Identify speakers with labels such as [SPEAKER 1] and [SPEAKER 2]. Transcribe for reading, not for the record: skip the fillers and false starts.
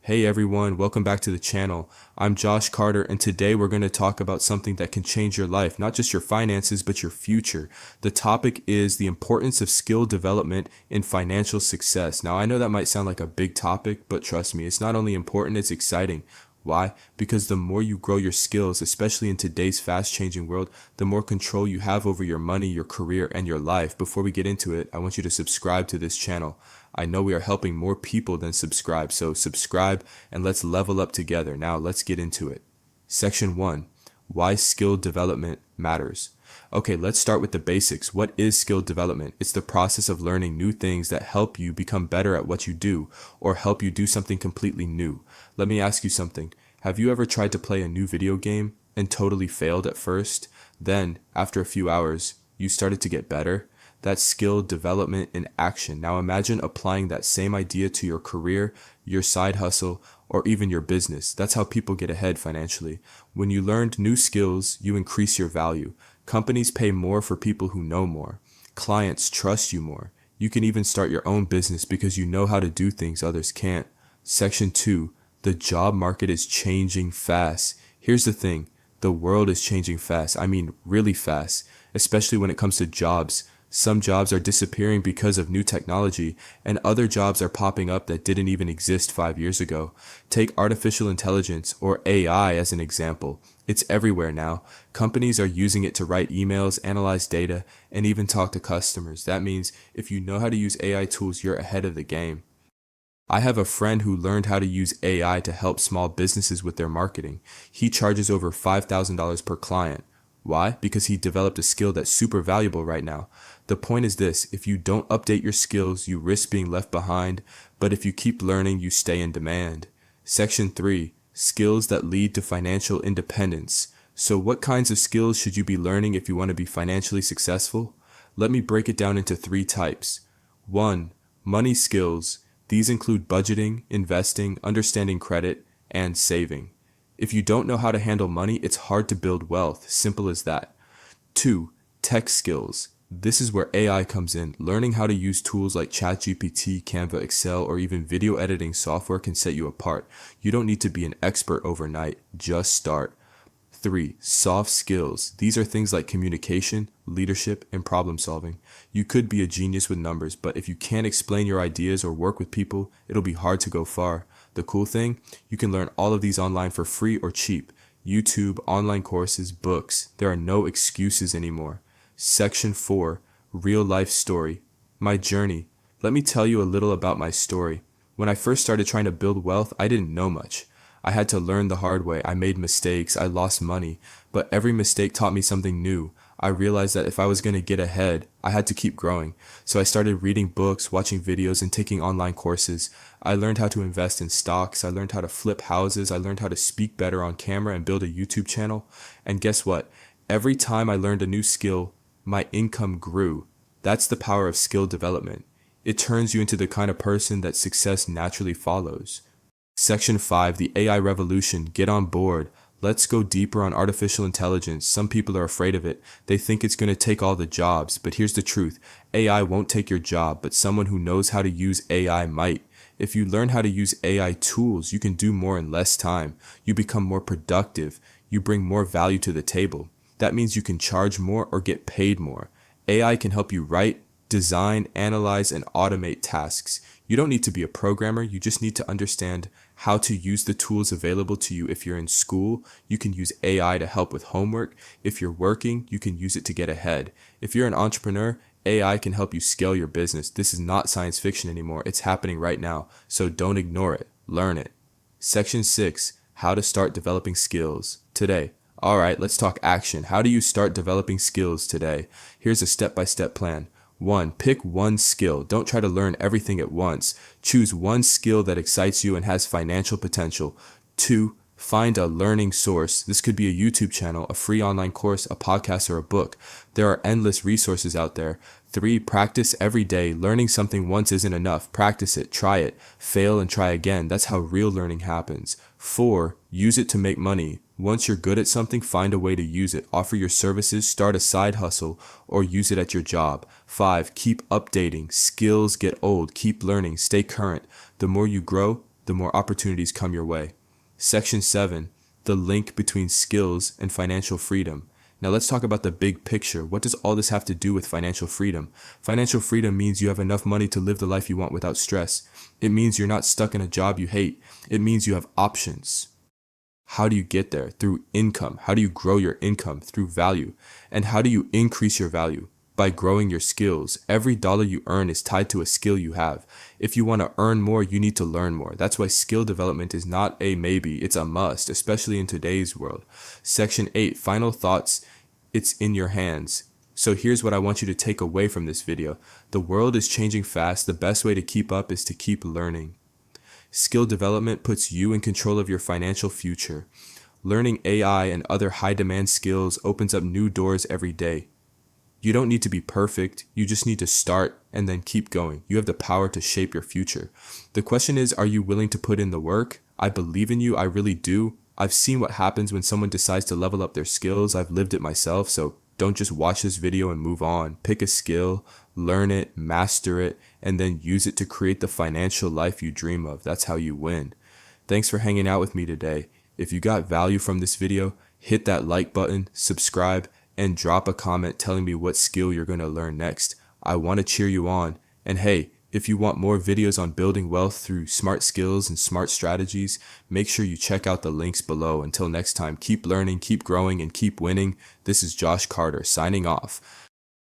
[SPEAKER 1] Hey everyone, welcome back to the channel. I'm Josh Carter, and today we're going to talk about something that can change your life, not just your finances, but your future. The topic is the importance of skill development in financial success. Now, I know that might sound like a big topic, but trust me, it's not only important, it's exciting. Why? Because the more you grow your skills, especially in today's fast-changing world, the more control you have over your money, your career, and your life. Before we get into it, I want you to subscribe to this channel. I know we are helping more people than subscribe, so subscribe and let's level up together. Now let's get into it. Section 1. Why skill development matters. Okay, let's start with the basics. What is skill development? It's the process of learning new things that help you become better at what you do or help you do something completely new. Let me ask you something. Have you ever tried to play a new video game and totally failed at first? Then, after a few hours, you started to get better? That's skill development in action. Now imagine applying that same idea to your career, your side hustle, or even your business. That's how people get ahead financially. When you learned new skills, you increase your value. Companies pay more for people who know more. Clients trust you more. You can even start your own business because you know how to do things others can't. Section 2. The job market is changing fast. Here's the thing. The world is changing fast. I mean really fast, especially when it comes to jobs. Some jobs are disappearing because of new technology, and other jobs are popping up that didn't even exist 5 years ago. Take artificial intelligence, or AI, as an example. It's everywhere now. Companies are using it to write emails, analyze data, and even talk to customers. That means if you know how to use AI tools, you're ahead of the game. I have a friend who learned how to use AI to help small businesses with their marketing. He charges over $5,000 per client. Why? Because he developed a skill that's super valuable right now. The point is this: if you don't update your skills, you risk being left behind, but if you keep learning, you stay in demand. Section 3. Skills that lead to financial independence. So what kinds of skills should you be learning if you want to be financially successful? Let me break it down into 3 types. 1. Money skills. These include budgeting, investing, understanding credit, and saving. If you don't know how to handle money, it's hard to build wealth. Simple as that. 2. Tech skills. This is where AI comes in. Learning how to use tools like ChatGPT, Canva, Excel, or even video editing software can set you apart. You don't need to be an expert overnight. Just start. 3. Soft skills. These are things like communication, leadership, and problem solving. You could be a genius with numbers, but if you can't explain your ideas or work with people, it'll be hard to go far. The cool thing? You can learn all of these online for free or cheap. YouTube, online courses, books. There are no excuses anymore. Section 4. Real life story. My journey. Let me tell you a little about my story. When I first started trying to build wealth, I didn't know much. I had to learn the hard way. I made mistakes. I lost money. But every mistake taught me something new. I realized that if I was going to get ahead, I had to keep growing. So I started reading books, watching videos, and taking online courses. I learned how to invest in stocks. I learned how to flip houses. I learned how to speak better on camera and build a YouTube channel. And guess what? Every time I learned a new skill, my income grew. That's the power of skill development. It turns you into the kind of person that success naturally follows. Section 5. The AI revolution. Get on board. Let's go deeper on artificial intelligence. Some people are afraid of it. They think it's going to take all the jobs, but here's the truth. AI won't take your job, but someone who knows how to use AI might. If you learn how to use AI tools, you can do more in less time. You become more productive. You bring more value to the table. That means you can charge more or get paid more. AI can help you write, design, analyze, and automate tasks. You don't need to be a programmer. You just need to understand how to use the tools available to you. If you're in school, you can use AI to help with homework. If you're working, you can use it to get ahead. If you're an entrepreneur, AI can help you scale your business. This is not science fiction anymore. It's happening right now. So don't ignore it. Learn it. Section 6. How to start developing skills today. All right, let's talk action. How do you start developing skills today? Here's a step-by-step plan. 1. Pick one skill. Don't try to learn everything at once. Choose one skill that excites you and has financial potential. 2. Find a learning source. This could be a YouTube channel, a free online course, a podcast, or a book. There are endless resources out there. 3. Practice every day. Learning something once isn't enough. Practice it, try it, fail, and try again. That's how real learning happens. 4. Use it to make money. Once you're good at something, find a way to use it. Offer your services, start a side hustle, or use it at your job. 5. Keep updating. Skills get old. Keep learning. Stay current. The more you grow, the the more opportunities come your way. Section 7, the link between skills and financial freedom. Now let's talk about the big picture. What does all this have to do with financial freedom? Financial freedom means you have enough money to live the life you want without stress. It means you're not stuck in a job you hate. It means you have options. How do you get there? Through income. How do you grow your income? Through value. And how do you increase your value? By growing your skills. Every dollar you earn is tied to a skill you have. If you want to earn more, you need to learn more. That's why skill development is not a maybe, it's a must, especially in today's world. Section 8, final thoughts. It's in your hands. So here's what I want you to take away from this video. The world is changing fast. The best way to keep up is to keep learning. Skill development puts you in control of your financial future. Learning AI and other high-demand skills opens up new doors every day. You don't need to be perfect. You just need to start and then keep going. You have the power to shape your future. The question is, are you willing to put in the work? I believe in you. I really do. I've seen what happens when someone decides to level up their skills. I've lived it myself, so don't just watch this video and move on. Pick a skill, learn it, master it, and then use it to create the financial life you dream of. That's how you win. Thanks for hanging out with me today. If you got value from this video, hit that like button, subscribe, and drop a comment telling me what skill you're going to learn next. I want to cheer you on. And hey, if you want more videos on building wealth through smart skills and smart strategies, make sure you check out the links below. Until next time, keep learning, keep growing, and keep winning. This is Josh Carter signing off.